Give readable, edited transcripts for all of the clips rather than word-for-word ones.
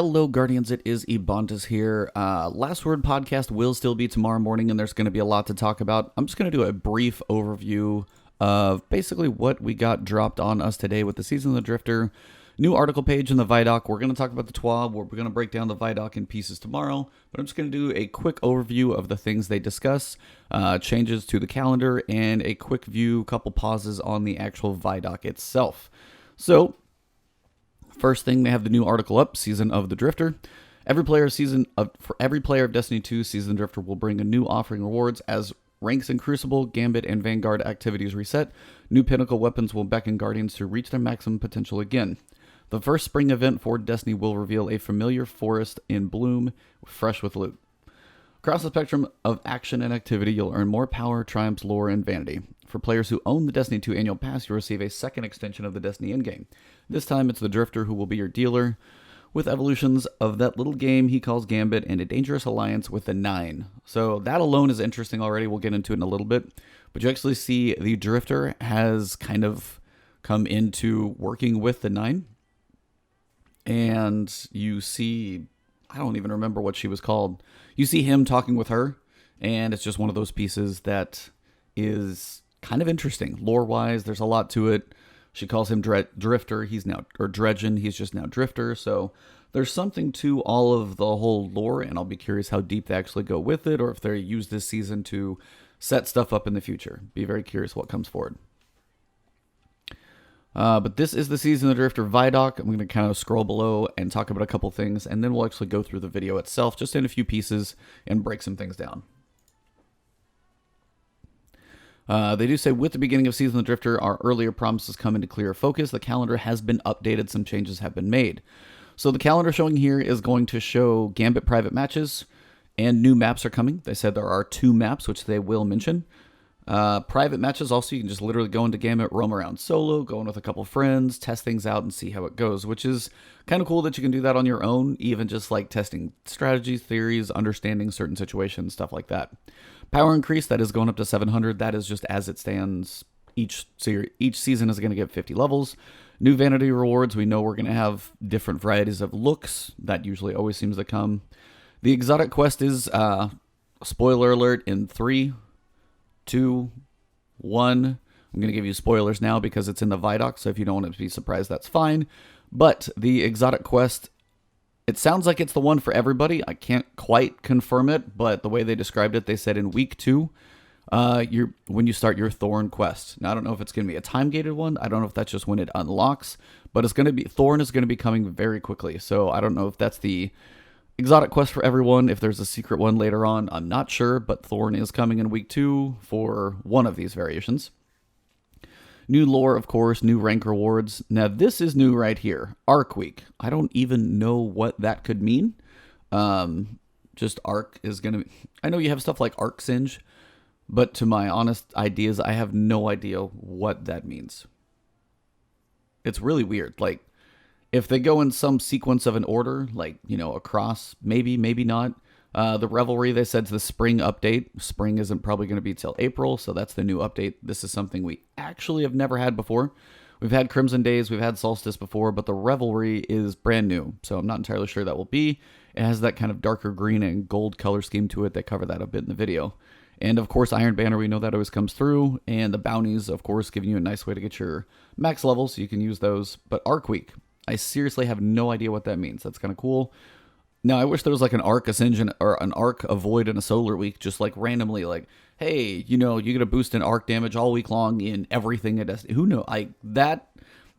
Hello, Guardians. It is Ebontis here. Last Word podcast will still be tomorrow morning, and there's going to be a lot to talk about. I'm just going to do a brief overview of basically what we got dropped on us today with the Season of the Drifter. New article page in the ViDoc. We're going to talk about the TWAB. We're going to break down the ViDoc in pieces tomorrow, but I'm just going to do a quick overview of the things they discuss, changes to the calendar, and a quick view, couple pauses on the actual ViDoc itself. So, first thing, they have the new article up, Season of the Drifter. For every player of Destiny 2, Season of the Drifter will bring a new offering rewards as ranks in Crucible, Gambit, and Vanguard activities reset. New pinnacle weapons will beckon Guardians to reach their maximum potential again. The first spring event for Destiny will reveal a familiar forest in bloom, fresh with loot. Across the spectrum of action and activity, you'll earn more power, triumphs, lore, and vanity. For players who own the Destiny 2 annual pass, you'll receive a second extension of the Destiny endgame. This time, it's the Drifter who will be your dealer, with evolutions of that little game he calls Gambit and a dangerous alliance with the Nine. So that alone is interesting already. We'll get into it in a little bit. But you actually see the Drifter has kind of come into working with the Nine. And you see, I don't even remember what she was called. You see him talking with her, and it's just one of those pieces that is kind of interesting. Lore-wise, there's a lot to it. She calls him Drifter. He's now, or Dredgen, he's just now Drifter. So there's something to all of the whole lore, and I'll be curious how deep they actually go with it, or if they use this season to set stuff up in the future. Be very curious what comes forward. But this is the Season of the Drifter ViDoc. I'm going to kind of scroll below and talk about a couple things, and then we'll actually go through the video itself, just in a few pieces, and break some things down. They do say, with the beginning of Season of the Drifter, our earlier promises come into clearer focus. The calendar has been updated. Some changes have been made. So the calendar showing here is going to show Gambit private matches, and new maps are coming. They said there are 2 maps, which they will mention. Private matches also, you can just literally go into Gambit, roam around solo, go in with a couple friends, test things out and see how it goes, which is kind of cool that you can do that on your own, even just like testing strategies, theories, understanding certain situations, stuff like that. Power increase, that is going up to 700. That is just as it stands. Each season is going to get 50 levels. New vanity rewards, we know we're going to have different varieties of looks. That usually always seems to come. The exotic quest is, spoiler alert, in 3, 2, 1. I'm going to give you spoilers now because it's in the ViDoc, so if you don't want to be surprised, that's fine. But the exotic quest, it sounds like it's the one for everybody. I can't quite confirm it, but the way they described it, they said in week 2, when you start your Thorn quest. Now, I don't know if it's going to be a time-gated one. I don't know if that's just when it unlocks, but it's going to be, Thorn is going to be coming very quickly. So I don't know if that's the exotic quest for everyone. If there's a secret one later on, I'm not sure, but Thorn is coming in week 2 for one of these variations. New lore, of course, new rank rewards. Now, this is new right here. Arc Week. I don't even know what that could mean. Just Arc is going to... I know you have stuff like Arc Singe, but to my honest ideas, I have no idea what that means. It's really weird. Like, if they go in some sequence of an order, like, you know, across, maybe, maybe not. The Revelry, they said, is the spring update. Spring isn't probably going to be till April, so that's the new update. This is something we actually have never had before. We've had Crimson Days, we've had Solstice before, but the Revelry is brand new, so I'm not entirely sure that will be. It has that kind of darker green and gold color scheme to it. They cover that a bit in the video. And, of course, Iron Banner, we know that always comes through. And the Bounties, of course, giving you a nice way to get your max levels, so you can use those. But Arc Week, I seriously have no idea what that means. That's kind of cool. Now, I wish there was like an Arc Ascension or an Arc Avoid and a Solar Week, just like randomly, like, hey, you know, you get a boost in Arc damage all week long in everything at Destiny. Who knows?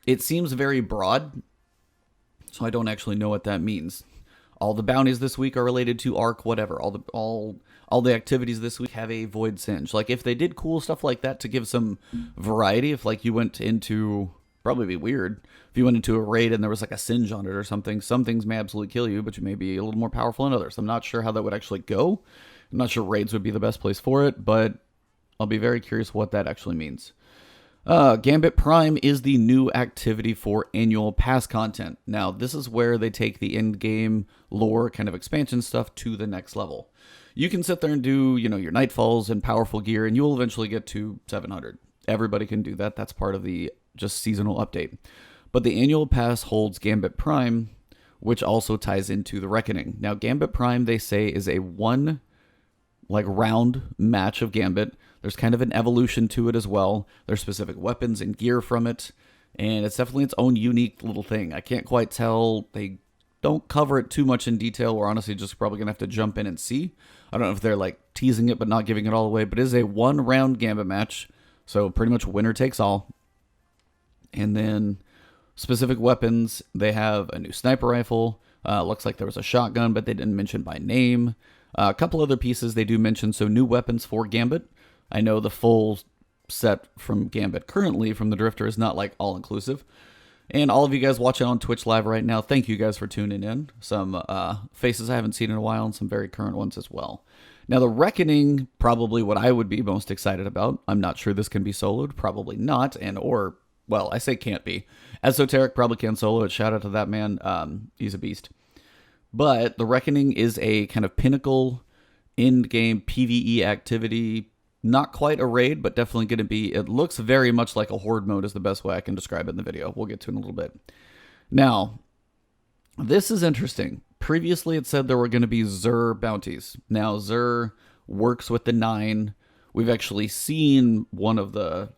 It seems very broad, so I don't actually know what that means. All the bounties this week are related to Arc, whatever. All the activities this week have a Void Singe. Like, if they did cool stuff like that to give some variety, if like you went into... Probably be weird if you went into a raid and there was like a singe on it or something. Some things may absolutely kill you, but you may be a little more powerful than others. I'm not sure how that would actually go. I'm not sure raids would be the best place for it, but I'll be very curious what that actually means. Gambit Prime is the new activity for annual pass content. Now, this is where they take the end-game lore kind of expansion stuff to the next level. You can sit there and do, you know, your Nightfalls and powerful gear, and you'll eventually get to 700. Everybody can do that. That's part of the just seasonal update. But the annual pass holds Gambit Prime, which also ties into the Reckoning. Now, Gambit Prime, they say, is a one round match of Gambit. There's kind of an evolution to it as well. There's specific weapons and gear from it, and it's definitely its own unique little thing. I can't quite tell. They don't cover it too much in detail. We're honestly just probably going to have to jump in and see. I don't know if they're like teasing it but not giving it all away, but it is a one round Gambit match, so pretty much winner takes all. And then specific weapons, they have a new sniper rifle. Looks like there was a shotgun, but they didn't mention by name. A couple other pieces they do mention, so new weapons for Gambit. I know the full set from Gambit currently from the Drifter is not like all inclusive. And all of you guys watching on Twitch Live right now, thank you guys for tuning in. Some faces I haven't seen in a while and some very current ones as well. Now the Reckoning, probably what I would be most excited about. I'm not sure this can be soloed, probably not, well, I say can't be. Esoteric probably can solo it. Shout out to that man. He's a beast. But the Reckoning is a kind of pinnacle in-game PvE activity. Not quite a raid, but definitely going to be... It looks very much like a horde mode is the best way I can describe it in the video. We'll get to it in a little bit. Now, this is interesting. Previously, it said there were going to be Zur Bounties. Now, Zur works with the 9. We've actually seen one of the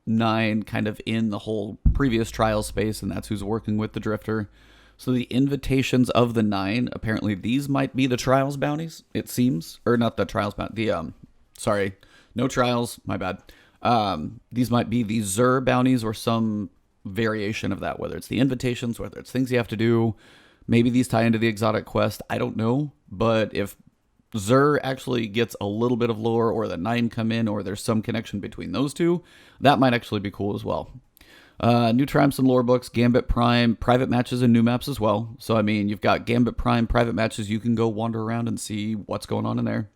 9 kind of in the whole previous trial space, and that's who's working with the Drifter. So the invitations of the 9, apparently these might be the Trials bounties, it seems. Or not the Trials bounty, sorry, no Trials, my bad. These might be the Zur bounties or some variation of that, whether it's the invitations, whether it's things you have to do. Maybe these tie into the Exotic Quest, I don't know. But if Zur actually gets a little bit of lore, or the 9 come in, or there's some connection between those two, that might actually be cool as well. New triumphs and lore books, Gambit Prime, private matches and new maps as well. So, I mean, you've got Gambit Prime private matches. You can go wander around and see what's going on in there.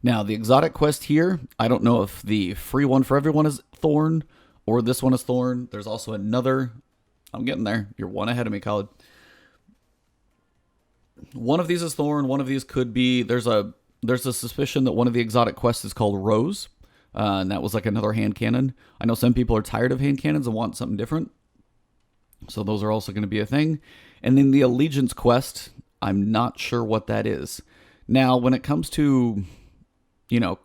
Now, the Exotic Quest here, I don't know if the free one for everyone is Thorn or this one is Thorn. There's also another. I'm getting there. You're one ahead of me, Khaled. One of these is Thorn. One of these could be... There's a suspicion that one of the Exotic Quests is called Rose. And that was like another hand cannon. I know some people are tired of hand cannons and want something different. So those are also going to be a thing. And then the Allegiant Quest, I'm not sure what that is. Now, when it comes to,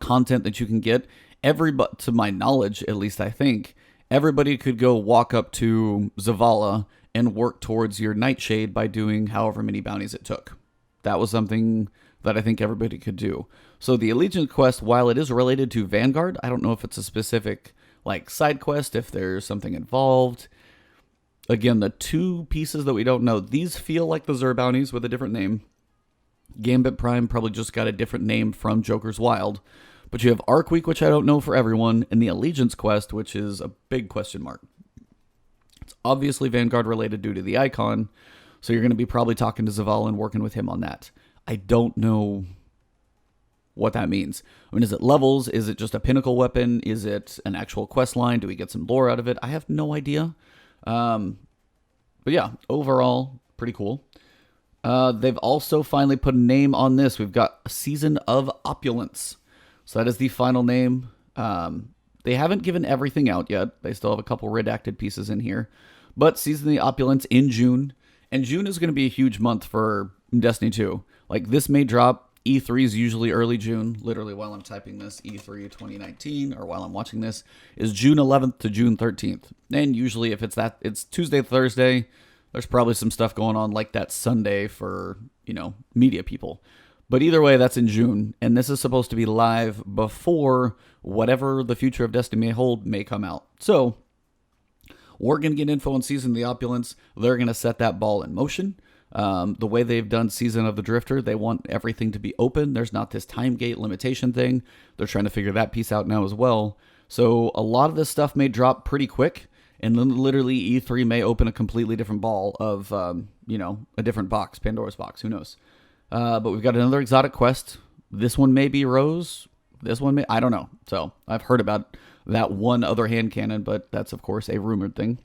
content that you can get, everybody, to my knowledge, at least I think, everybody could go walk up to Zavala and work towards your Nightshade by doing however many bounties it took. That was something that I think everybody could do. So the Allegiant Quest, while it is related to Vanguard, I don't know if it's a specific side quest, if there's something involved. Again, the two pieces that we don't know, these feel like the Zur Bounties with a different name. Gambit Prime probably just got a different name from Joker's Wild. But you have Arc Week, which I don't know for everyone, and the Allegiance Quest, which is a big question mark. It's obviously Vanguard related due to the icon, so you're going to be probably talking to Zavala and working with him on that. I don't know what that means. I mean, is it levels? Is it just a pinnacle weapon? Is it an actual quest line? Do we get some lore out of it? I have no idea. But yeah, overall, pretty cool. They've also finally put a name on this. We've got a Season of Opulence. So that is the final name. They haven't given everything out yet. They still have a couple redacted pieces in here. But Season of the Opulence in June. And June is going to be a huge month for Destiny 2. This may drop. E3 is usually early June. Literally while I'm typing this, E3 2019, or while I'm watching this, is June 11th to June 13th. And usually if it's Tuesday, Thursday, there's probably some stuff going on like that Sunday for, media people. But either way, that's in June. And this is supposed to be live before whatever the future of Destiny may hold may come out. So we're going to get info on Season of the Opulence. They're going to set that ball in motion. The way they've done Season of the Drifter, they want everything to be open. There's not this time gate limitation thing. They're trying to figure that piece out now as well. So a lot of this stuff may drop pretty quick, and then literally E3 may open a completely different ball of, a different box, Pandora's box, who knows. But we've got another Exotic Quest. This one may be Rose. This one may, I don't know. So I've heard about that one other hand cannon, but that's of course a rumored thing.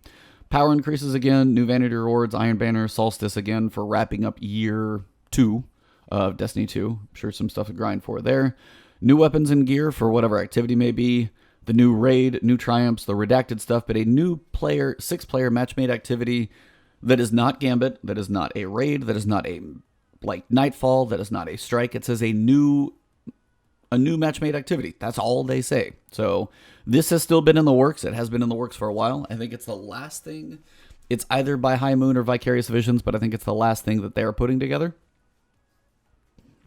Power increases again, new vanity rewards, Iron Banner, Solstice again for wrapping up year 2 of Destiny 2. I'm sure some stuff to grind for there. New weapons and gear for whatever activity may be. The new raid, new triumphs, the redacted stuff, but a new 6-player match-made activity That is not Gambit. That is not a raid. That is not a like Nightfall. That is not a strike. It says a new match-made activity. That's all they say. So this has still been in the works. It has been in the works for a while. I think it's the last thing. It's either by High Moon or Vicarious Visions, but I think it's the last thing that they are putting together.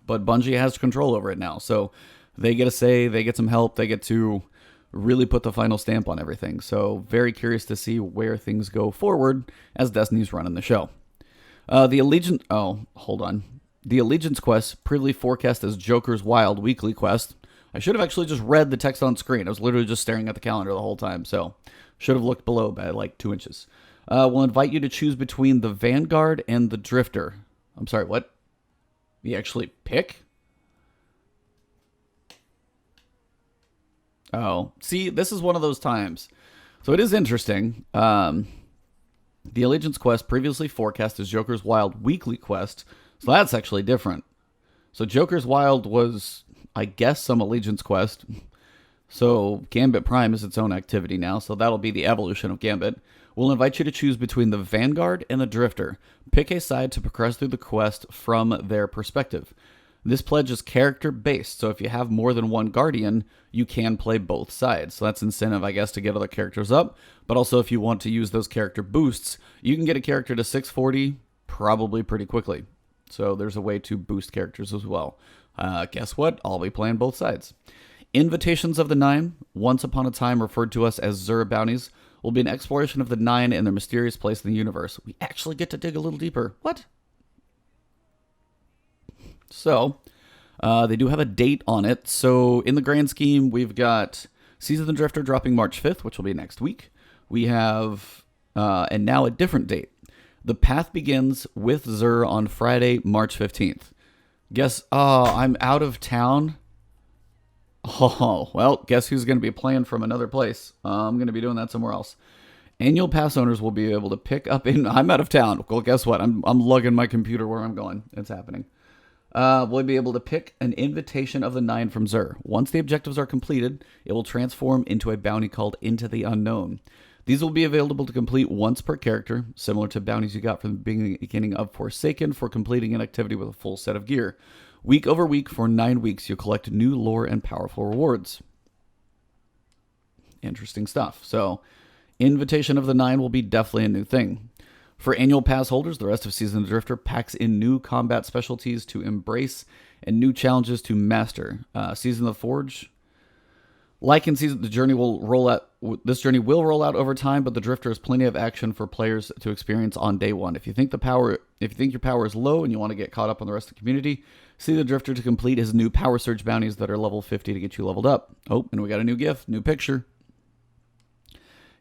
But Bungie has control over it now. So they get a say. They get some help. They get to really put the final stamp on everything. So very curious to see where things go forward as Destiny's running the show. The Allegiant... Oh, hold on. The Allegiant Quest, previously forecast as Joker's Wild weekly quest. I should have actually just read the text on screen. I was literally just staring at the calendar the whole time, so should have looked below by like 2 inches. We'll invite you to choose between the Vanguard and the Drifter. I'm sorry, what? You actually pick? Oh, see, this is one of those times. So it is interesting. The Allegiant Quest, previously forecast as Joker's Wild weekly quest. So that's actually different. So Joker's Wild was, I guess, some Allegiance Quest. So Gambit Prime is its own activity now. So that'll be the evolution of Gambit. We'll invite you to choose between the Vanguard and the Drifter. Pick a side to progress through the quest from their perspective. This pledge is character-based, so if you have more than one Guardian, you can play both sides. So that's incentive, I guess, to get other characters up. But also, if you want to use those character boosts, you can get a character to 640 probably pretty quickly. So there's a way to boost characters as well. Guess what? I'll be playing both sides. Invitations of the Nine, once upon a time referred to us as Zur Bounties, will be an exploration of the Nine and their mysterious place in the universe. We actually get to dig a little deeper. What? So, they do have a date on it. So, in the grand scheme, we've got Season of the Drifter dropping March 5th, which will be next week. We have, and now a different date. The Path begins with Zur on Friday, March 15th. Guess, I'm out of town. Oh, well, guess who's going to be playing from another place? I'm going to be doing that somewhere else. Annual pass owners will be able to pick up I'm out of town. Well, guess what? I'm lugging my computer where I'm going. It's happening. We'll be able to pick an invitation of the Nine from Zur. Once the objectives are completed, it will transform into a bounty called Into the Unknown. These will be available to complete once per character, similar to bounties you got from the beginning of Forsaken for completing an activity with a full set of gear. Week over week for 9 weeks, you'll collect new lore and powerful rewards. Interesting stuff. So, Invitation of the Nine will be definitely a new thing. For annual pass holders, the rest of Season of the Drifter packs in new combat specialties to embrace and new challenges to master. Season of the Forge, like in Season, the journey will roll out. This journey will roll out over time, but the Drifter has plenty of action for players to experience on day one. If you think your power is low and you want to get caught up on the rest of the community, see the Drifter to complete his new Power Surge bounties that are level 50 to get you leveled up. Oh, and we got a new GIF, new picture.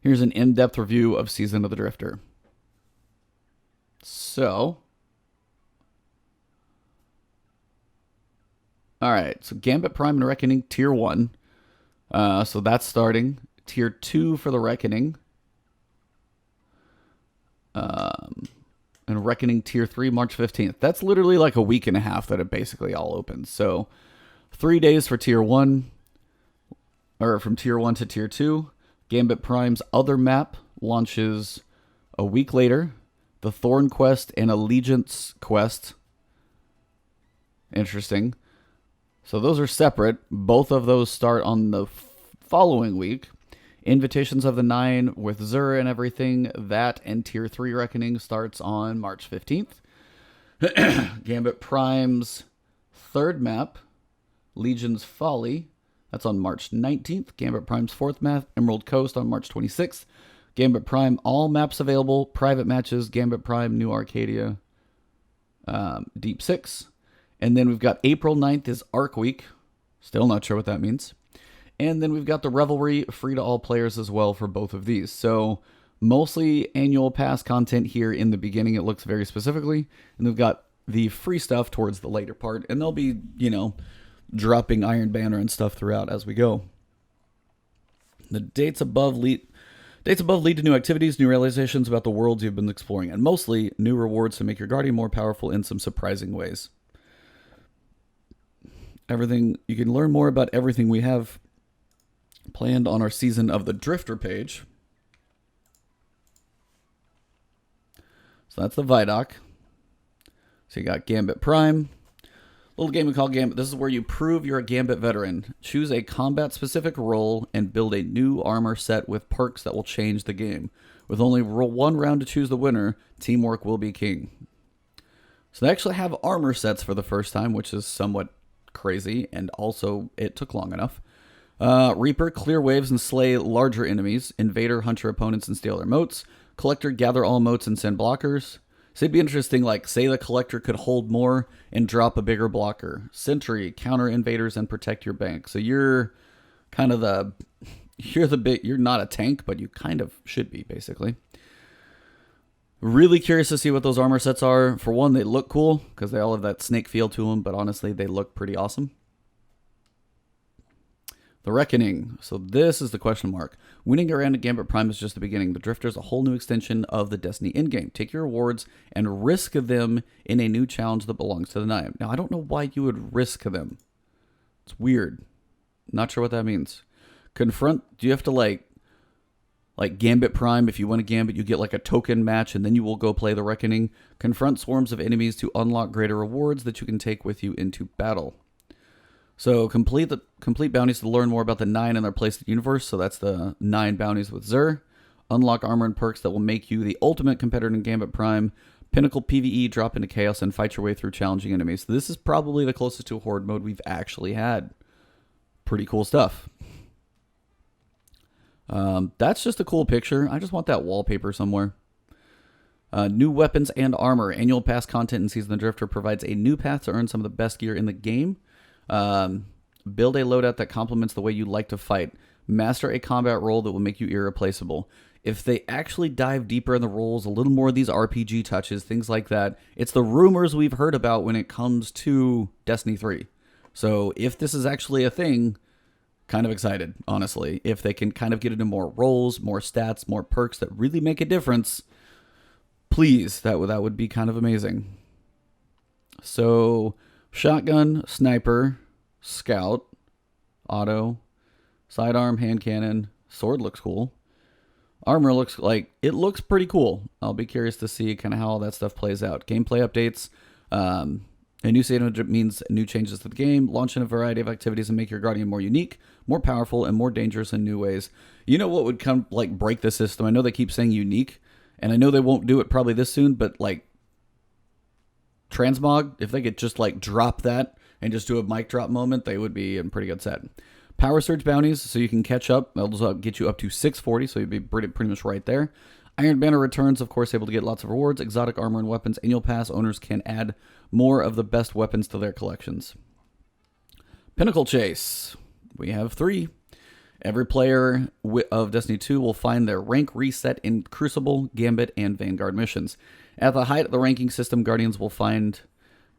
Here's an in-depth review of Season of the Drifter. So, all right, so Gambit Prime and Reckoning Tier 1. So that's starting. Tier 2 for the Reckoning. And Reckoning Tier 3, March 15th. That's literally like a week and a half that it basically all opens. So 3 days for Tier 1, or from Tier 1 to Tier 2. Gambit Prime's other map launches a week later. The Thorn Quest and Allegiance Quest. Interesting. So those are separate. Both of those start on the following week. Invitations of the Nine with Zur and everything. That and Tier 3 Reckoning starts on March 15th. Gambit Prime's third map, Legion's Folly. That's on March 19th. Gambit Prime's fourth map, Emerald Coast, on March 26th. Gambit Prime, all maps available. Private matches, Gambit Prime, New Arcadia, Deep 6. And then we've got April 9th is Arc Week. Still not sure what that means. And then we've got the Revelry, free to all players as well for both of these. So mostly annual pass content here in the beginning, it looks very specifically. And we've got the free stuff towards the later part. And they'll be, dropping Iron Banner and stuff throughout as we go. The dates above lead to new activities, new realizations about the worlds you've been exploring, and mostly new rewards to make your Guardian more powerful in some surprising ways. You can learn more about everything we have planned on our Season of the Drifter page. So So that's the ViDoc. So you got Gambit Prime. Little game we call Gambit. This is where you prove you're a Gambit veteran. Choose a combat-specific role and build a new armor set with perks that will change the game. With only one round to choose the winner, teamwork will be king. So they actually have armor sets for the first time, which is somewhat crazy, and also it took long enough. Reaper, clear waves and slay larger enemies. Invader, hunter opponents and steal their motes. Collector, gather all motes and send blockers. So it'd be interesting, like, say the collector could hold more and drop a bigger blocker. Sentry, counter invaders and protect your bank. So you're kind of you're not a tank, but you kind of should be, basically. Really curious to see what those armor sets are. For one, they look cool, because they all have that snake feel to them, but honestly, they look pretty awesome. The Reckoning. So this is the question mark. Winning around a Gambit Prime is just the beginning. The Drifter is a whole new extension of the Destiny endgame. Take your rewards and risk them in a new challenge that belongs to the night. Now, I don't know why you would risk them. It's weird. Not sure what that means. Confront. Do you have to like Gambit Prime? If you win a Gambit, you get like a token match, and then you will go play the Reckoning. Confront swarms of enemies to unlock greater rewards that you can take with you into battle. So complete bounties to learn more about the 9 and their place in the universe. So that's the 9 bounties with Zur. Unlock armor and perks that will make you the ultimate competitor in Gambit Prime. Pinnacle PvE, drop into chaos, and fight your way through challenging enemies. So this is probably the closest to a horde mode we've actually had. Pretty cool stuff. That's just a cool picture. I just want that wallpaper somewhere. New weapons and armor. Annual pass content in Season of the Drifter provides a new path to earn some of the best gear in the game. Build a loadout that complements the way you like to fight. Master a combat role that will make you irreplaceable. If they actually dive deeper in the roles, a little more of these RPG touches, things like that, it's the rumors we've heard about when it comes to Destiny 3. So if this is actually a thing, kind of excited, honestly. If they can kind of get into more roles, more stats, more perks that really make a difference, please, that would be kind of amazing. So shotgun, sniper, scout, auto, sidearm, hand cannon, sword looks cool. Armor looks like it looks pretty cool. I'll be curious to see kind of how all that stuff plays out. Gameplay updates. A new season means new changes to the game. Launch in a variety of activities and make your Guardian more unique, more powerful, and more dangerous in new ways. You know what would come like break the system? I know they keep saying unique, and I know they won't do it probably this soon, but like Transmog, if they could just like drop that and just do a mic drop moment, they would be in pretty good set. Power Surge bounties, so you can catch up. That'll get you up to 640, so you'd be pretty much right there. Iron Banner returns, of course, able to get lots of rewards. Exotic armor and weapons. Annual pass owners can add more of the best weapons to their collections. Pinnacle Chase. We have 3. Every player of Destiny 2 will find their rank reset in Crucible, Gambit, and Vanguard missions. At the height of the ranking system, Guardians will find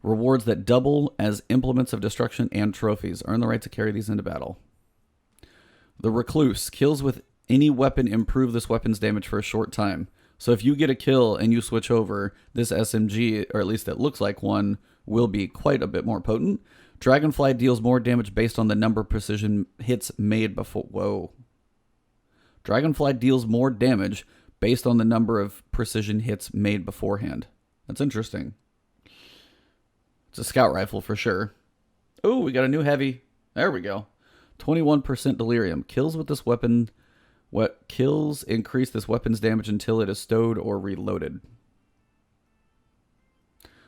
rewards that double as implements of destruction and trophies. Earn the right to carry these into battle. The Recluse. Kills with any weapon improve this weapon's damage for a short time. So if you get a kill and you switch over, this SMG, or at least it looks like one, will be quite a bit more potent. Dragonfly deals more damage based on the number of precision hits made before. Whoa. Dragonfly deals more damage based on the number of precision hits made beforehand. That's interesting. It's a scout rifle for sure. Oh, we got a new heavy. There we go. 21% delirium. Kills with this weapon. What kills increase this weapon's damage until it is stowed or reloaded.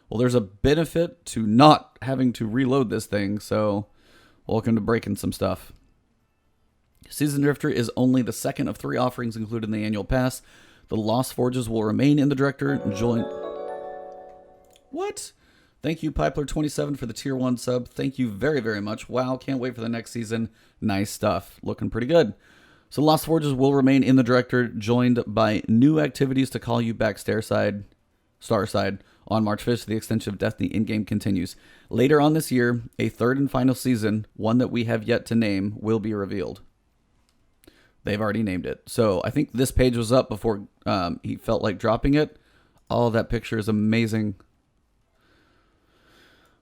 Well, there's a benefit to not having to reload this thing, so welcome to breaking some stuff. Season Drifter is only the second of 3 offerings included in the annual pass. The Lost Forges will remain in the Director. Join. What? Thank you, Pipeler27, for the Tier 1 sub. Thank you very, very much. Wow, can't wait for the next season. Nice stuff. Looking pretty good. So Lost Forges will remain in the Director, joined by new activities to call you back Starside on March 5th. The extension of Destiny in-game continues. Later on this year, a 3rd and final season, one that we have yet to name, will be revealed. They've already named it. So I think this page was up before he felt like dropping it. Oh, that picture is amazing.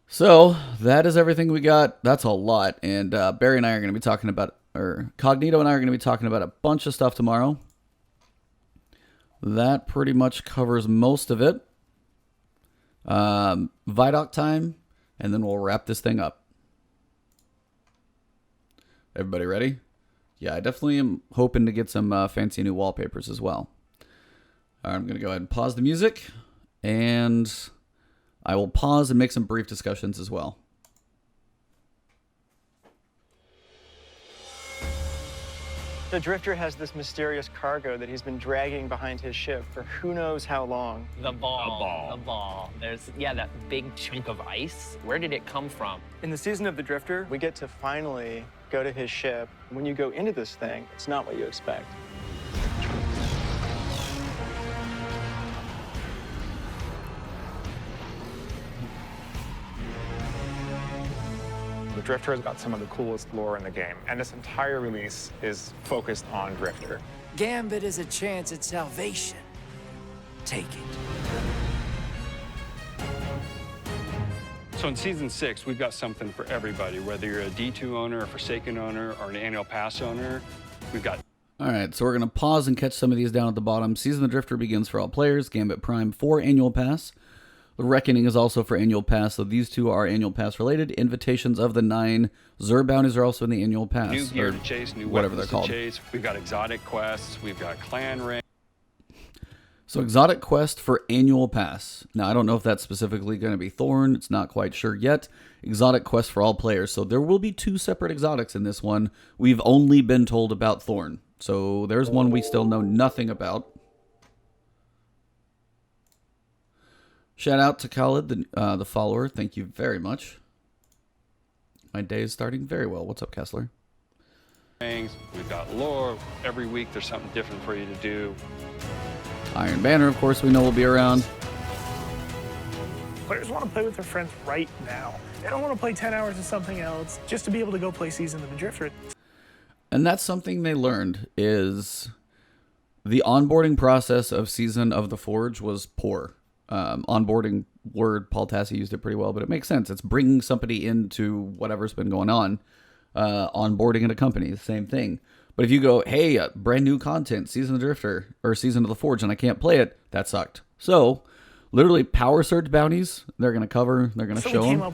So that is everything we got. That's a lot. And Barry and I are going to be talking about, or Cognito and I are going to be talking about a bunch of stuff tomorrow. That pretty much covers most of it. ViDoc time, and then we'll wrap this thing up. Everybody ready? Yeah, I definitely am hoping to get some fancy new wallpapers as well. All right, I'm going to go ahead and pause the music, and I will pause and make some brief discussions as well. The Drifter has this mysterious cargo that he's been dragging behind his ship for who knows how long. The ball. There's, yeah, that big chunk of ice. Where did it come from? In the season of the Drifter, we get to finally go to his ship. When you go into this thing, it's not what you expect. The Drifter has got some of the coolest lore in the game, and this entire release is focused on Drifter. Gambit is a chance at salvation. Take it. So in Season 6, we've got something for everybody, whether you're a D2 owner, a Forsaken owner, or an annual pass owner. We've got... All right, so we're going to pause and catch some of these down at the bottom. Season of the Drifter begins for all players. Gambit Prime for annual pass. The Reckoning is also for annual pass, so these two are annual pass related. Invitations of the 9 Zur Bounties are also in the annual pass. New gear to chase, new whatever weapons they're to called. chase. We've got exotic quests. We've got clan rank. So exotic quest for annual pass. Now, I don't know if that's specifically going to be Thorn. It's not quite sure yet. Exotic quest for all players. So there will be 2 separate exotics in this one. We've only been told about Thorn. So there's one we still know nothing about. Shout out to Khalid, the follower. Thank you very much. My day is starting very well. What's up, Kessler? We've got lore. Every week there's something different for you to do. Iron Banner, of course, we know will be around. Players want to play with their friends right now. They don't want to play 10 hours of something else just to be able to go play Season of the Drifter. And that's something they learned, is the onboarding process of Season of the Forge was poor. Onboarding word, Paul Tassi used it pretty well, but it makes sense. It's bringing somebody into whatever's been going on. Onboarding at a company, the same thing. But if you go, hey, brand new content, Season of the Drifter, or Season of the Forge, and I can't play it, that sucked. So, literally, Power Surge bounties, they're going to cover, they're going to show them.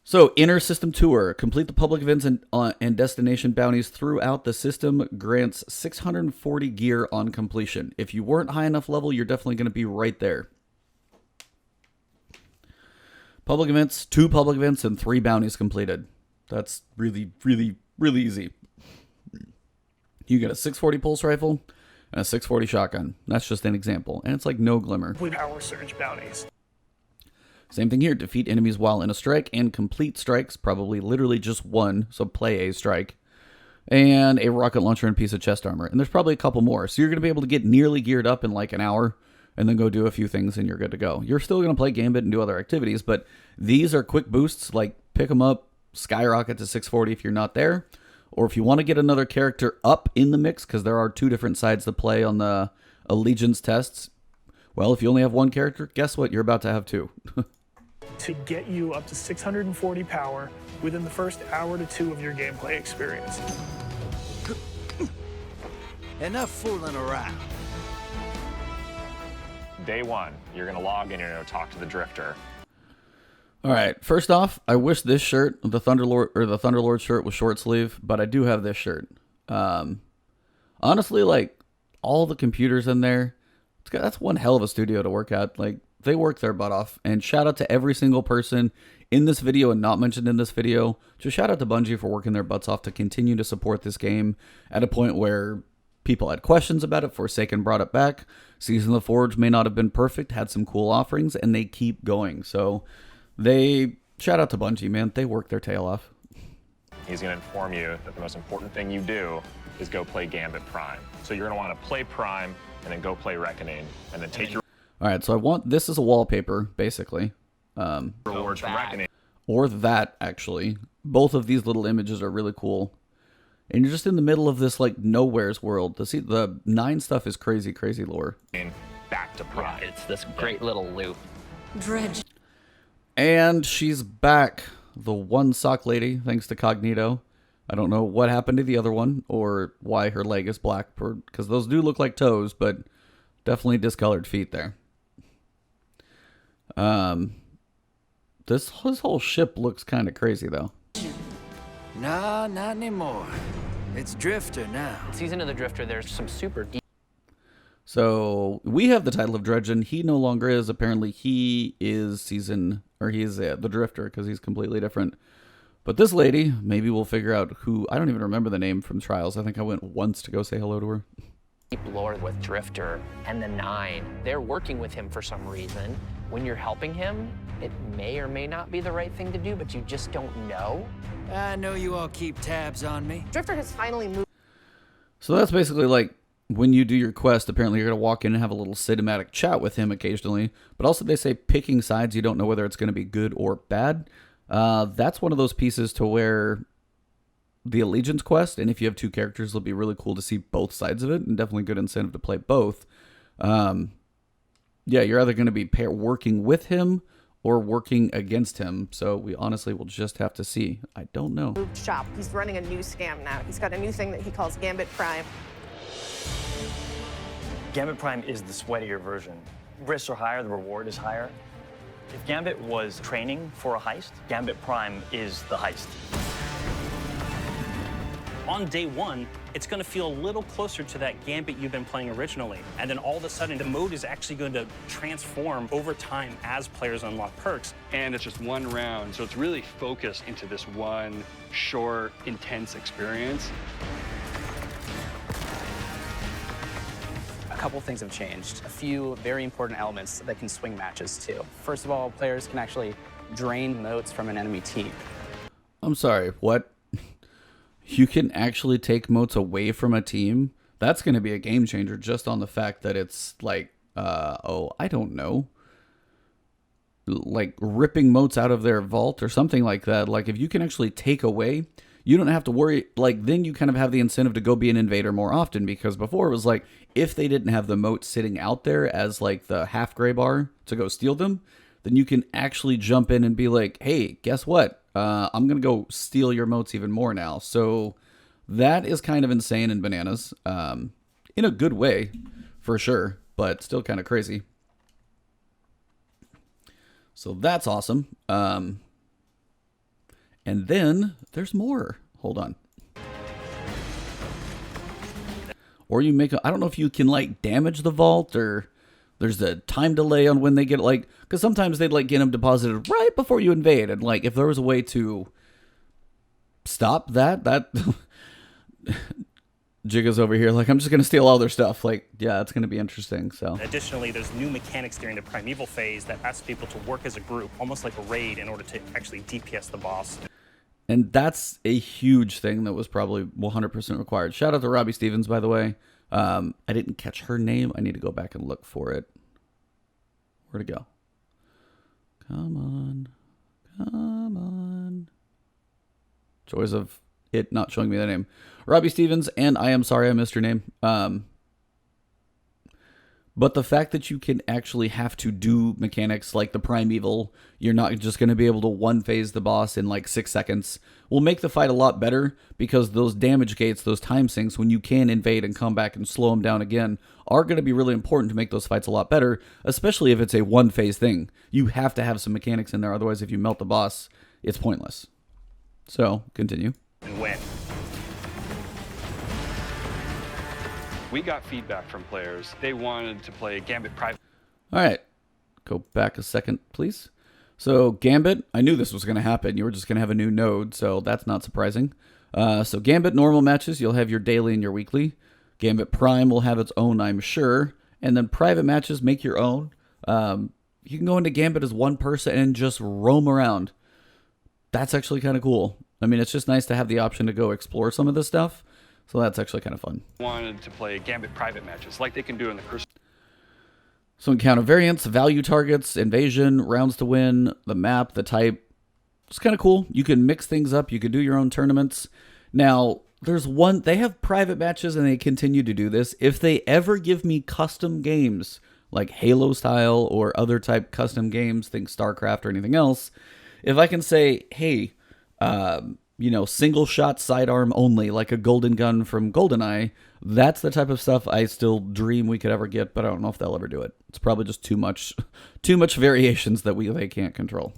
So, Inner System Tour. Complete the public events and destination bounties throughout the system. Grants 640 gear on completion. If you weren't high enough level, you're definitely going to be right there. Public events, 2 public events, and 3 bounties completed. That's really, really, really easy. You get a 640 pulse rifle and a 640 shotgun. That's just an example. And it's like no glimmer. Power Surge bounties. Same thing here. Defeat enemies while in a strike and complete strikes. Probably literally just one. So play a strike. And a rocket launcher and piece of chest armor. And there's probably a couple more. So you're going to be able to get nearly geared up in like an hour. And then go do a few things and you're good to go. You're still going to play Gambit and do other activities. But these are quick boosts. Like pick them up. Skyrocket to 640 if you're not there. Or if you want to get another character up in the mix, because there are 2 different sides to play on the Allegiance tests. Well, if you only have 1 character, guess what? You're about to have 2. To get you up to 640 power within the first hour to 2 of your gameplay experience. Enough fooling around. Day 1, you're going to log in, you're going to talk to the Drifter. All right. First off, I wish this shirt, the Thunderlord shirt, was short sleeve, but I do have this shirt. Honestly, like all the computers in there, that's one hell of a studio to work at. Like they work their butt off. And shout out to every single person in this video and not mentioned in this video. Just shout out to Bungie for working their butts off to continue to support this game at a point where people had questions about it. Forsaken brought it back. Season of the Forge may not have been perfect, had some cool offerings, and they keep going. So shout out to Bungie, man. They work their tail off. He's going to inform you that the most important thing you do is go play Gambit Prime. So you're going to want to play Prime and then go play Reckoning and then take your All right, so I want this as a wallpaper, basically. rewards from Reckoning. Or that, actually. Both of these little images are really cool. And you're just in the middle of this, like, nowhere's world. The 9 stuff is crazy, crazy lore. Back to Prime. It's this great little loop. Dredge. And she's back. The one sock lady, thanks to Cognito. I don't know what happened to the other one or why her leg is black, because those do look like toes, but definitely discolored feet there. This his whole ship looks kind of crazy though. Nah, not anymore. It's Drifter now. Season of the Drifter, there's some super deep. So we have the title of Dredgen. He no longer is. Apparently, he is the Drifter because he's completely different. But this lady, maybe we'll figure out who. I don't even remember the name from Trials. I think I went once to go say hello to her. Deep lore with Drifter and the Nine. They're working with him for some reason. When you're helping him, it may or may not be the right thing to do, but you just don't know. I know you all keep tabs on me. Drifter has finally moved. So that's basically like when you do your quest, apparently you're going to walk in and have a little cinematic chat with him occasionally. But also they say picking sides, you don't know whether it's going to be good or bad. That's one of those pieces to where the Allegiant Quest, and if you have two characters, it'll be really cool to see both sides of it, and definitely good incentive to play both. Yeah, you're either going to be working with him or working against him. So we honestly will just have to see. I don't know. Moved shop. He's running a new scam now. He's got a new thing that he calls Gambit Prime. Gambit Prime is the sweatier version. Risks are higher, the reward is higher. If Gambit was training for a heist, Gambit Prime is the heist. On day one, it's going to feel a little closer to that Gambit you've been playing originally. And then all of a sudden, the mode is actually going to transform over time as players unlock perks. And it's just one round, so it's really focused into this one short, intense experience. A couple things have changed. A few very important elements that can swing matches too. First of all, players can actually drain motes from an enemy team. I'm sorry, what? You can actually take motes away from a team? That's going to be a game changer just on the fact that it's like, I don't know. Like ripping motes out of their vault or something like that. Like if you can actually take away, you don't have to worry. Like then you kind of have the incentive to go be an invader more often, because before it was like, if they didn't have the moat sitting out there as like the half gray bar to go steal them, then you can actually jump in and be like, hey, guess what? I'm going to go steal your motes even more now. So that is kind of insane and bananas, in a good way for sure, but still kind of crazy. So that's awesome. And then there's more. Hold on. Or you make I don't know if you can like damage the vault, or there's a time delay on when they get like, because sometimes they'd like get them deposited right before you invade, and like if there was a way to stop that Jigga's over here like, I'm just gonna steal all their stuff. Like, yeah, it's gonna be interesting. So Additionally, there's new mechanics during the Primeval phase that asks people to work as a group, almost like a raid, in order to actually DPS the boss. and that's a huge thing that was probably 100% required. Shout out to Robbie Stevens, by the way. I didn't catch her name. I need to go back and look for it. Where'd it go? Come on. Come on. Joys of it not showing me the name. Robbie Stevens, and I am sorry I missed your name. But the fact that you can actually have to do mechanics like the Primeval, you're not just going to be able to one-phase the boss in like 6 seconds, will make the fight a lot better, because those damage gates, those time sinks, when you can invade and come back and slow them down again, are going to be really important to make those fights a lot better, especially if it's a one-phase thing. You have to have some mechanics in there, otherwise if you melt the boss, it's pointless. So, continue. And win. We got feedback from players. They wanted to play Gambit Prime. All right. Go back a second, please. So Gambit, I knew this was going to happen. You were just going to have a new node, so that's not surprising. So Gambit normal matches, you'll have your daily and your weekly. Gambit Prime will have its own, I'm sure. And then private matches, make your own. You can go into Gambit as one person and just roam around. That's actually kind of cool. I mean, it's just nice to have the option to go explore some of this stuff. So that's actually kind of fun. Wanted to play Gambit private matches like they can do in the Crucible. So encounter variants, value targets, invasion, rounds to win, the map, the type. It's kind of cool. You can mix things up. You can do your own tournaments. Now, there's one, they have private matches and they continue to do this. If they ever give me custom games, like Halo style or other type custom games, think StarCraft or anything else, if I can say, hey, you know, single shot sidearm only, like a golden gun from GoldenEye. That's the type of stuff I still dream we could ever get, but I don't know if they'll ever do it. It's probably just too much variations that they can't control.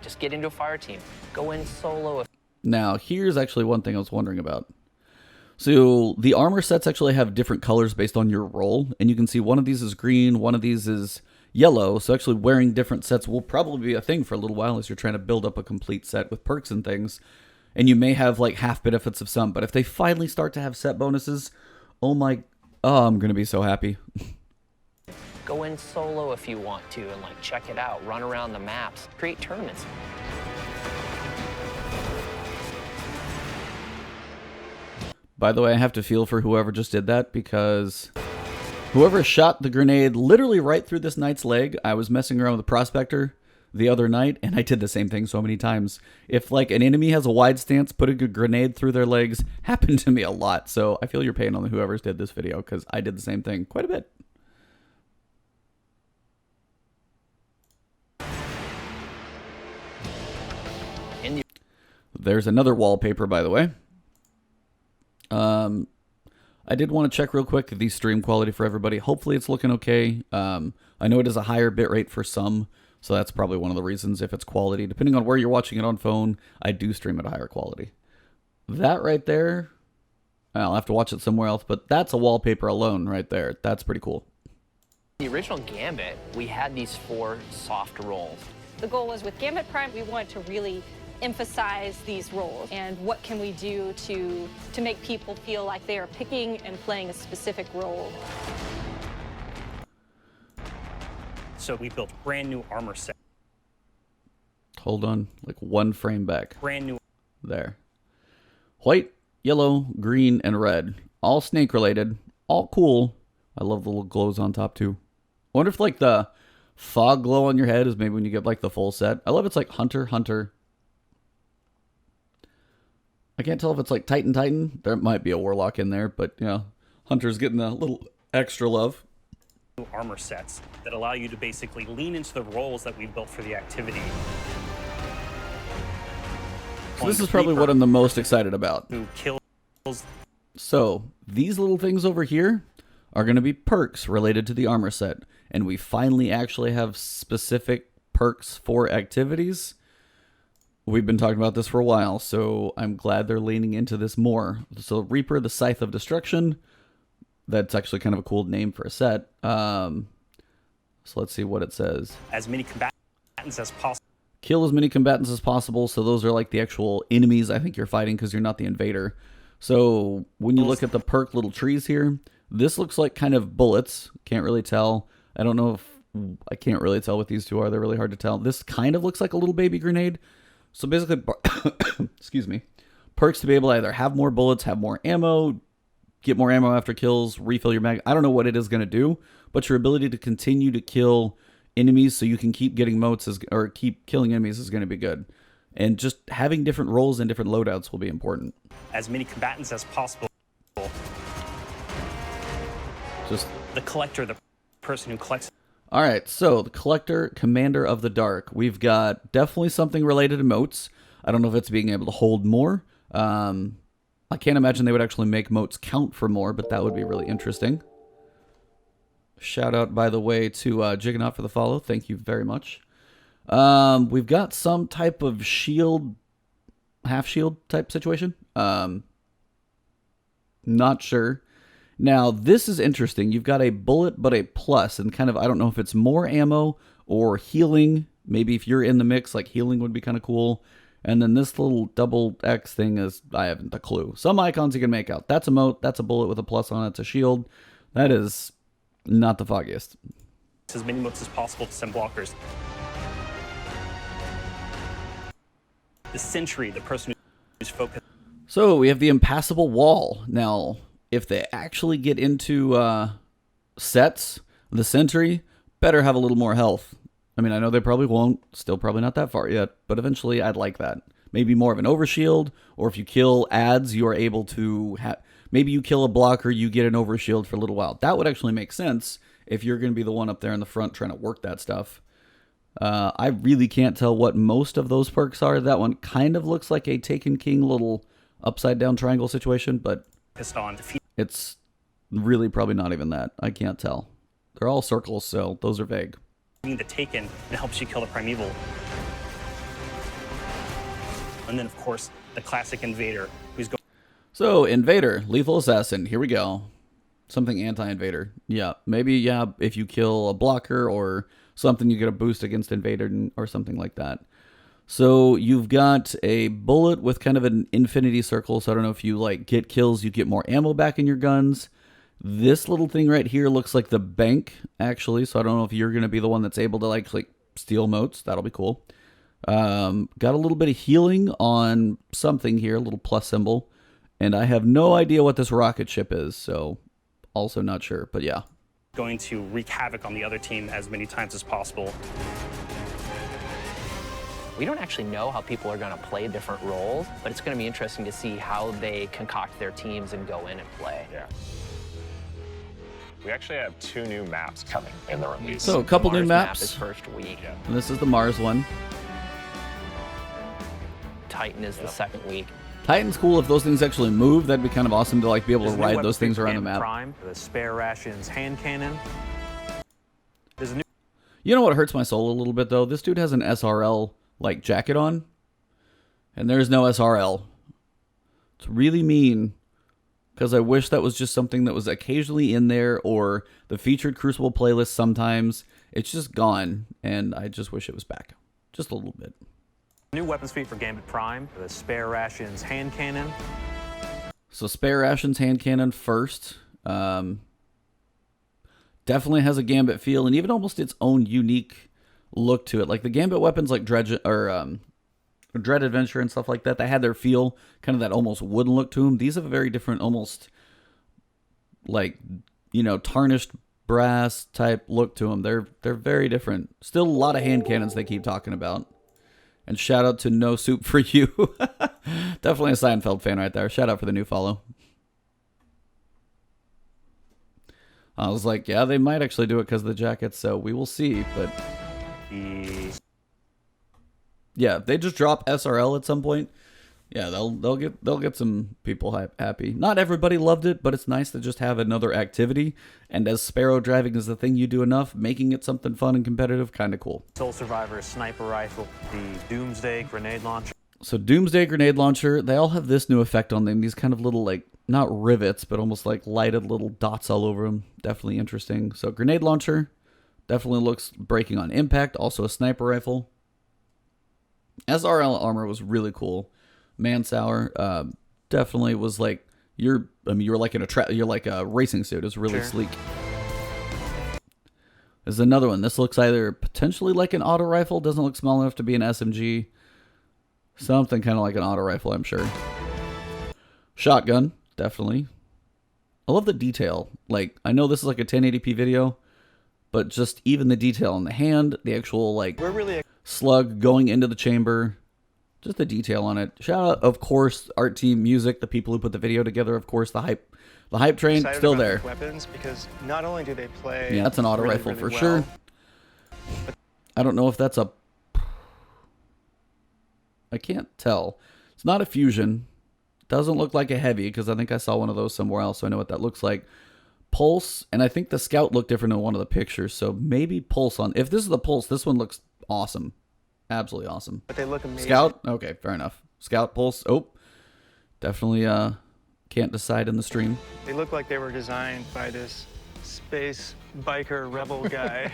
Just get into a fire team. Go in solo. Now, here's actually one thing I was wondering about. So the armor sets actually have different colors based on your role, and you can see one of these is green, one of these is yellow, so actually wearing different sets will probably be a thing for a little while as you're trying to build up a complete set with perks and things. And you may have like half benefits of some, but if they finally start to have set bonuses, I'm going to be so happy. Go in solo if you want to and like check it out. Run around the maps. Create tournaments. By the way, I have to feel for whoever just did that, because whoever shot the grenade literally right through this knight's leg, I was messing around with the prospector the other night, and I did the same thing so many times. If like an enemy has a wide stance, putting a grenade through their legs happened to me a lot. So I feel your pain on whoever's did this video, because I did the same thing quite a bit. There's another wallpaper, by the way. I did want to check real quick the stream quality for everybody. Hopefully it's looking okay. I know it is a higher bitrate for some, so that's probably one of the reasons if it's quality. Depending on where you're watching it on phone, I do stream at a higher quality. That right there, I'll have to watch it somewhere else, but that's a wallpaper alone right there. That's pretty cool. The original Gambit, we had these 4 soft rolls. The goal was with Gambit Prime, we wanted to really emphasize these roles and what can we do to make people feel like they are picking and playing a specific role. So we built brand new armor set. Hold on, like one frame back. Brand new. There. White, yellow, green, and red. All snake related. All cool. I love the little glows on top too. I wonder if like the fog glow on your head is maybe when you get like the full set. I love it's like Hunter, Hunter. I can't tell if it's like Titan, Titan. There might be a Warlock in there, but you know, Hunter's getting a little extra love. New armor sets that allow you to basically lean into the roles that we've built for the activity. So this is probably what I'm the most excited about. Who kills. So these little things over here are going to be perks related to the armor set. And we finally actually have specific perks for activities. We've been talking about this for a while, so I'm glad they're leaning into this more. So Reaper, the Scythe of Destruction. That's actually kind of a cool name for a set. So let's see what it says. As many combatants as possible. Kill as many combatants as possible. So those are like the actual enemies I think you're fighting because you're not the invader. So when you look at the perk little trees here, this looks like kind of bullets. Can't really tell. I don't know if... I can't really tell what these two are. They're really hard to tell. This kind of looks like a little baby grenade. So basically, excuse me, perks to be able to either have more bullets, have more ammo, get more ammo after kills, refill your mag. I don't know what it is going to do, but your ability to continue to kill enemies so you can keep getting motes or keep killing enemies is going to be good. And just having different roles and different loadouts will be important. As many combatants as possible. Just the collector, the person who collects. All right, so the Collector, Commander of the Dark. We've got definitely something related to motes. I don't know if it's being able to hold more. I can't imagine they would actually make motes count for more, but that would be really interesting. Shout out, by the way, to Jiggernaut for the follow. Thank you very much. We've got some type of shield, half shield type situation. Not sure. Now, this is interesting. You've got a bullet, but a plus, and kind of, I don't know if it's more ammo or healing. Maybe if you're in the mix, like healing would be kind of cool. And then this little double X thing is, I haven't a clue. Some icons you can make out. That's a mote, that's a bullet with a plus on it, it's a shield. That is not the foggiest. As many motes as possible to send blockers. The Sentry, the person who's focused. So we have the impassable wall. Now, if they actually get into sets, the Sentry better have a little more health. I mean, I know they probably won't. Still probably not that far yet. But eventually, I'd like that. Maybe more of an overshield. Or if you kill ads, you are able to have... Maybe you kill a blocker, you get an overshield for a little while. That would actually make sense if you're going to be the one up there in the front trying to work that stuff. I really can't tell what most of those perks are. That one kind of looks like a Taken King little upside down triangle situation, but it's really probably not even that. I can't tell. They're all circles, so those are vague. The Taken, it helps you kill the primeval. And then, of course, the classic Invader, who's going. So, Invader, Lethal Assassin, here we go. Something anti-Invader. Yeah, maybe, yeah, if you kill a blocker or something, you get a boost against Invader or something like that. So, you've got a bullet with kind of an infinity circle, so I don't know if you, like, get kills, you get more ammo back in your guns. This little thing right here looks like the bank, actually, so I don't know if you're going to be the one that's able to, like steal moats. That'll be cool. Got a little bit of healing on something here, a little plus symbol. And I have no idea what this rocket ship is, so also not sure, but yeah. Going to wreak havoc on the other team as many times as possible. We don't actually know how people are going to play different roles, but it's going to be interesting to see how they concoct their teams and go in and play. Yeah. We actually have 2 new maps coming in the release. So a couple new maps. Map is first week. Yeah. And this is the Mars one. Titan is the second week. Titan's cool. If those things actually move, that'd be kind of awesome to like be able to ride those things around the map. Prime, the spare rations hand cannon. There's a new. You know what hurts my soul a little bit though? This dude has an SRL like jacket on, and there's no SRL. It's really mean, because I wish that was just something that was occasionally in there, or the featured Crucible playlist sometimes. It's just gone, and I just wish it was back. Just a little bit. New weapons feat for Gambit Prime, the spare rations hand cannon. So spare rations hand cannon first. Definitely has a Gambit feel, and even almost its own unique look to it. Like the Gambit weapons like Dread Adventure and stuff like that, they had their feel, kind of that almost wooden look to them. These have a very different, almost like, you know, tarnished brass type look to them. They're very different. Still a lot of hand cannons they keep talking about. And shout out to No Soup for You. Definitely a Seinfeld fan right there. Shout out for the new follow. I was like, yeah, they might actually do it because of the jackets, so we will see. But yeah, if they just drop SRL at some point, yeah, they'll get some people happy. Not everybody loved it, but it's nice to just have another activity. And as Sparrow driving is the thing you do enough, making it something fun and competitive, kind of cool. Soul Survivor sniper rifle, the Doomsday grenade launcher. So Doomsday grenade launcher, they all have this new effect on them. These kind of little, like, not rivets, but almost like lighted little dots all over them. Definitely interesting. So grenade launcher definitely looks breaking on impact. Also a sniper rifle. SRL armor was really cool. Mansour definitely was like you're like in you're like a racing suit. It's really sleek. There's another one. This looks either potentially like an auto rifle, doesn't look small enough to be an SMG. Something kind of like an auto rifle, I'm sure. Shotgun, definitely. I love the detail. Like, I know this is like a 1080p video, but just even the detail on the hand, the actual like slug going into the chamber. Just the detail on it. Shout out, of course, art team, music, the people who put the video together. Of course, the hype train still there. Weapons, because not only do they play. Yeah, that's an auto really, rifle really for well, sure. I don't know if that's a. I can't tell. It's not a fusion. Doesn't look like a heavy because I think I saw one of those somewhere else, so I know what that looks like. Pulse, and I think the Scout looked different in one of the pictures, so maybe Pulse on. If this is the Pulse, this one looks awesome. Absolutely awesome. But they look amazing. Scout? Okay, fair enough. Scout, Pulse. Oh, definitely can't decide in the stream. They look like they were designed by this space biker rebel guy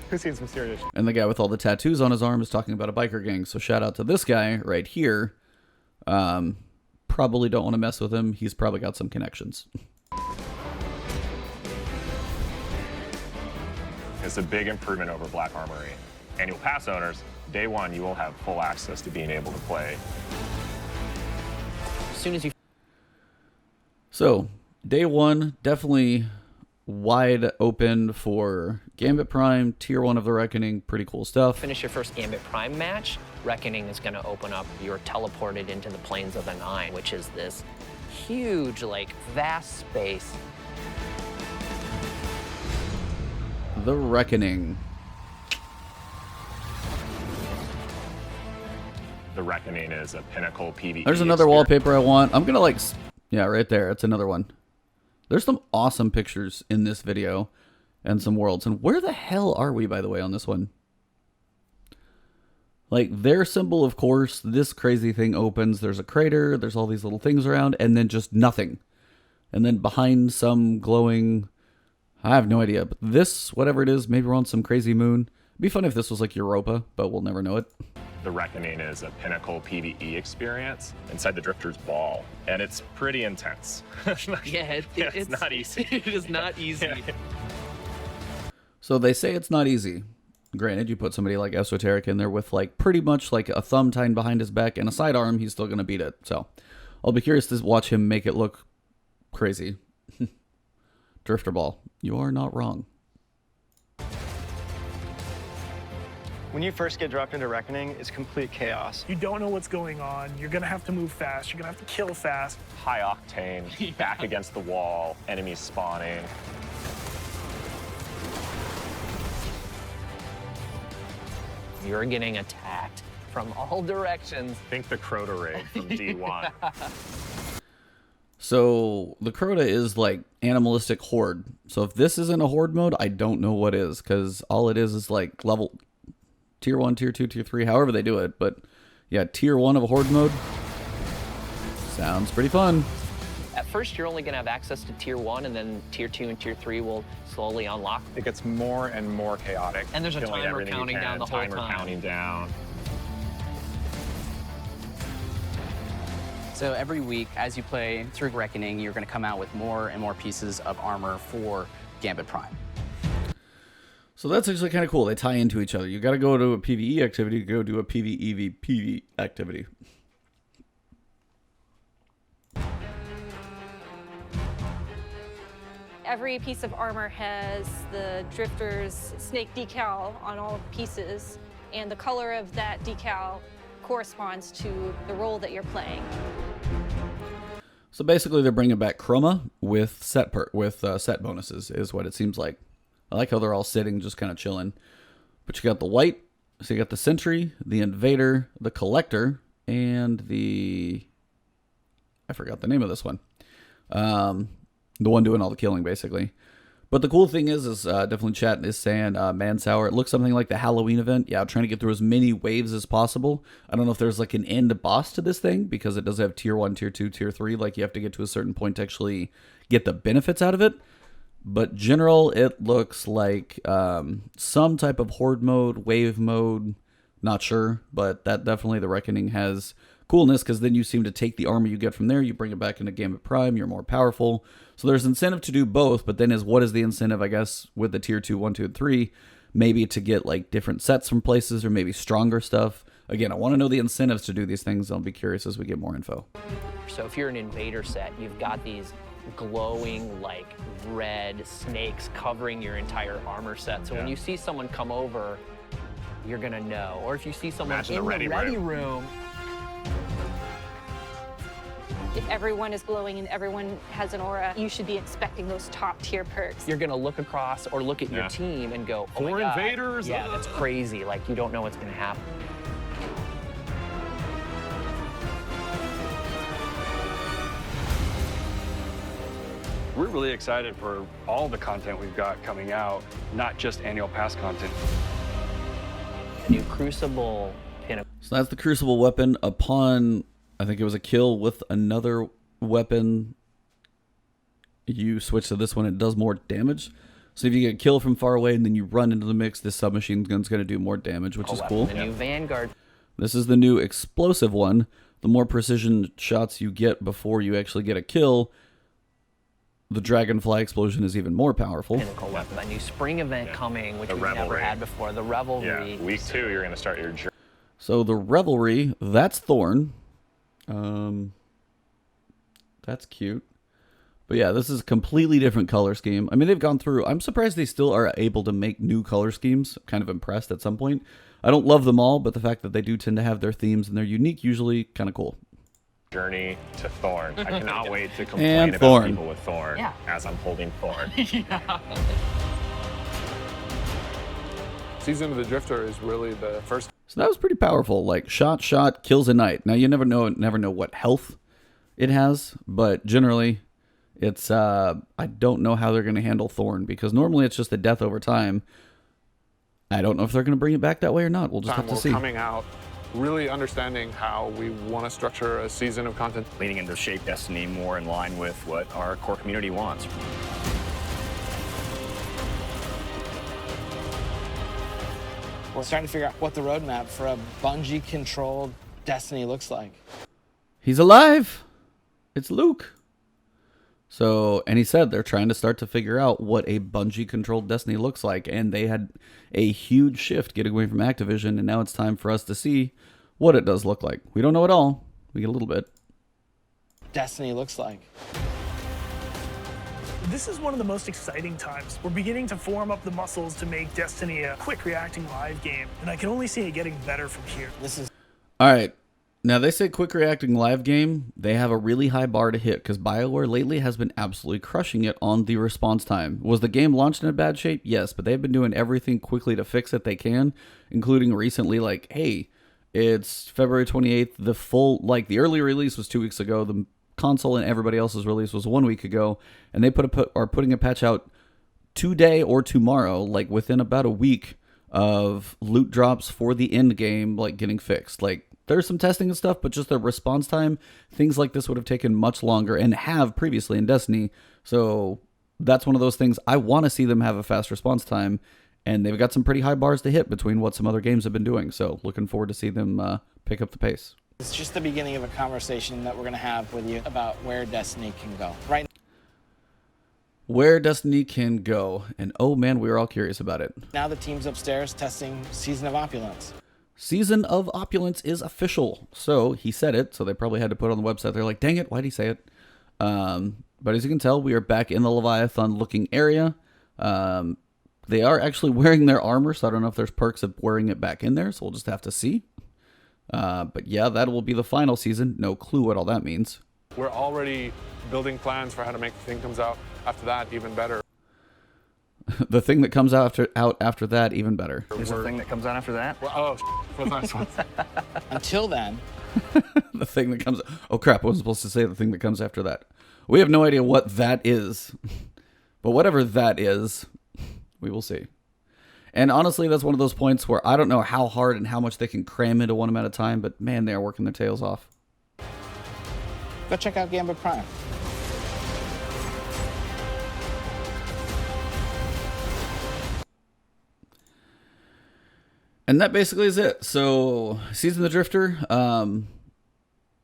who seems mysterious. And the guy with all the tattoos on his arm is talking about a biker gang. So shout out to this guy right here. Probably don't want to mess with him. He's probably got some connections. It's a big improvement over Black Armory. Annual pass owners, day one, you will have full access to being able to play. As soon as you... So, day one, definitely wide open for Gambit Prime, Tier 1 of the Reckoning, pretty cool stuff. Finish your first Gambit Prime match, Reckoning is going to open up. You're teleported into the Plains of the Nine, which is this huge, like, vast space. The Reckoning. The Reckoning is a pinnacle PvE. There's another wallpaper I want. I'm gonna like, yeah, right there. It's another one. There's some awesome pictures in this video and some worlds. And where the hell are we, by the way, on this one? Like, their symbol, of course, this crazy thing opens. There's a crater. There's all these little things around. And then just nothing. And then behind some glowing... I have no idea. But this, whatever it is, maybe we're on some crazy moon. It'd be fun if this was like Europa, but we'll never know it. The Reckoning is a pinnacle PvE experience inside the Drifter's Ball. And it's pretty intense. Yeah, it's not easy. It is not easy. So they say it's not easy. Granted, you put somebody like Esoteric in there with like pretty much like a thumb tied behind his back and a sidearm, he's still going to beat it. So I'll be curious to watch him make it look crazy. Drifter Ball, you are not wrong. When you first get dropped into Reckoning, it's complete chaos. You don't know what's going on. You're going to have to move fast. You're going to have to kill fast. High octane, back against the wall, enemies spawning. You're getting attacked from all directions. Think the Crota raid from D1. So the Crota is like animalistic horde. So if this isn't a horde mode, I don't know what is, because all it is like level tier 1, tier 2, tier 3, however they do it. But yeah, tier 1 of a horde mode sounds pretty fun. At first, you're only going to have access to tier 1, and then tier 2 and tier 3 will slowly unlock. It gets more and more chaotic. And there's a Killing timer everything you counting can, down the whole timer time. counting down. So every week, as you play through Reckoning, you're going to come out with more and more pieces of armor for Gambit Prime. So that's actually kind of cool. They tie into each other. You got to go to a PvE activity to go do a PvEVP activity. Every piece of armor has the Drifter's snake decal on all pieces, and the color of that decal corresponds to the role that you're playing. So basically, they're bringing back chroma with set bonuses, is what it seems like. I like how they're all sitting, just kind of chilling. But you got the white, so you got the sentry, the invader, the collector, and the... I forgot the name of this one. The one doing all the killing, basically. But the cool thing is definitely chat is saying Mansour. It looks something like the Halloween event. Yeah, I'm trying to get through as many waves as possible. I don't know if there's like an end boss to this thing, because it does have tier 1, tier 2, tier 3. Like you have to get to a certain point to actually get the benefits out of it. But general, it looks like some type of horde mode, wave mode. Not sure, but that definitely the Reckoning has coolness, because then you seem to take the armor you get from there, you bring it back into Gambit Prime, you're more powerful. So there's incentive to do both, but then what is the incentive, I guess, with the tier 2, 1, 2, and 3? Maybe to get like different sets from places, or maybe stronger stuff. Again, I want to know the incentives to do these things. I'll be curious as we get more info. So if you're an invader set, you've got these glowing like red snakes covering your entire armor set. So when you see someone come over, you're gonna know. Or if you see someone in the ready room. If everyone is glowing and everyone has an aura, you should be expecting those top tier perks. You're gonna look across or look at your team and go, oh my God. Invaders. Yeah, that's crazy. Like you don't know what's gonna happen. We're really excited for all the content we've got coming out, not just annual pass content. The new Crucible pinnacle. So that's the Crucible weapon. Upon, I think it was a kill with another weapon, you switch to this one, it does more damage. So if you get a kill from far away and then you run into the mix, this submachine gun's going to do more damage, which is cool. The new Vanguard. This is the new explosive one. The more precision shots you get before you actually get a kill, the Dragonfly explosion is even more powerful. Pinnacle weapon. A new spring event coming, which we've never had before. The Revelry. Yeah, week 2, you're going to start your journey. So the Revelry, that's Thorn. That's cute. But yeah, this is a completely different color scheme. I mean, they've gone through... I'm surprised they still are able to make new color schemes. I'm kind of impressed at some point. I don't love them all, but the fact that they do tend to have their themes and they're unique, usually kind of cool. Journey to Thorn. I cannot wait to complain about people with Thorn as I'm holding Thorn. Season of the Drifter is really the first. So that was pretty powerful. Like shot, kills a knight. Now you never know what health it has, but generally it's I don't know how they're going to handle Thorn, because normally it's just a death over time. I don't know if they're going to bring it back that way or not. We'll just have to see. Coming out, really understanding how we want to structure a season of content. Leaning into shape Destiny more in line with what our core community wants. We're starting to figure out what the roadmap for a Bungie-controlled Destiny looks like. He's alive. It's Luke. So, and he said they're trying to start to figure out what a Bungie-controlled Destiny looks like, and they had a huge shift getting away from Activision, and now it's time for us to see what it does look like. We don't know it all. We get a little bit. Destiny looks like. This is one of the most exciting times. We're beginning to form up the muscles to make Destiny a quick reacting live game, and I can only see it getting better from here. All right. Now, they say quick reacting live game. They have a really high bar to hit, because BioWare lately has been absolutely crushing it on the response time. Was the game launched in a bad shape? Yes, but they've been doing everything quickly to fix it they can, including recently, like, hey, it's February 28th. The full, like, the early release was 2 weeks ago. The console and everybody else's release was 1 week ago, and they are putting a patch out today or tomorrow, like within about a week of loot drops for the end game, like getting fixed. Like, there's some testing and stuff, but just the response time, things like this would have taken much longer and have previously in Destiny. So that's one of those things. I want to see them have a fast response time, and they've got some pretty high bars to hit between what some other games have been doing. So looking forward to see them pick up the pace. It's just the beginning of a conversation that we're going to have with you about where Destiny can go. Right. Where Destiny can go. And oh man, we are all curious about it. Now the team's upstairs testing Season of Opulence. Season of Opulence is official. So he said it, so they probably had to put it on the website. They're like, dang it, why'd he say it? But as you can tell, we are back in the Leviathan looking area. They are actually wearing their armor, so I don't know if there's perks of wearing it back in there, so we'll just have to see. But yeah, that will be the final season. No clue what all that means. We're already building plans for how to make the thing comes out after that even better. The thing that comes out after that even better. There's a thing that comes out after that? Oh, for the next one. Until then. The thing that comes... Oh crap, I wasn't supposed to say the thing that comes after that. We have no idea what that is. But whatever that is, we will see. And honestly, that's one of those points where I don't know how hard and how much they can cram into one amount of time, but man, they are working their tails off. Go check out Gambit Prime. And that basically is it. So, Season of the Drifter,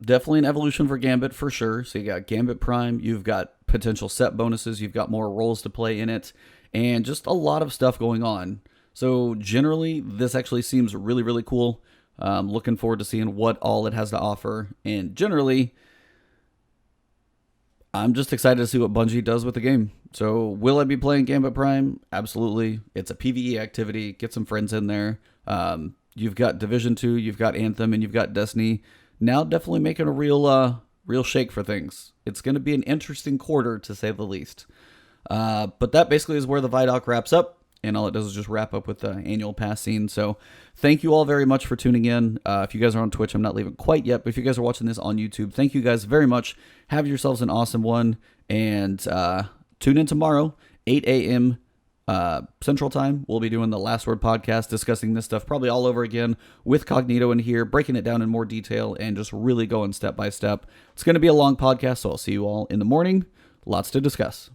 definitely an evolution for Gambit for sure. So you got Gambit Prime, you've got potential set bonuses, you've got more roles to play in it, and just a lot of stuff going on. So generally, this actually seems really, really cool. Looking forward to seeing what all it has to offer. And generally, I'm just excited to see what Bungie does with the game. So will I be playing Gambit Prime? Absolutely. It's a PvE activity. Get some friends in there. You've got Division 2, you've got Anthem, and you've got Destiny. Now definitely making a real shake for things. It's going to be an interesting quarter, to say the least. But that basically is where the ViDoc wraps up. And all it does is just wrap up with the annual pass scene. So thank you all very much for tuning in. If you guys are on Twitch, I'm not leaving quite yet. But if you guys are watching this on YouTube, thank you guys very much. Have yourselves an awesome one. And tune in tomorrow, 8 a.m. Central Time. We'll be doing the Last Word podcast, discussing this stuff probably all over again with Cognito in here, breaking it down in more detail, and just really going step by step. It's going to be a long podcast, so I'll see you all in the morning. Lots to discuss.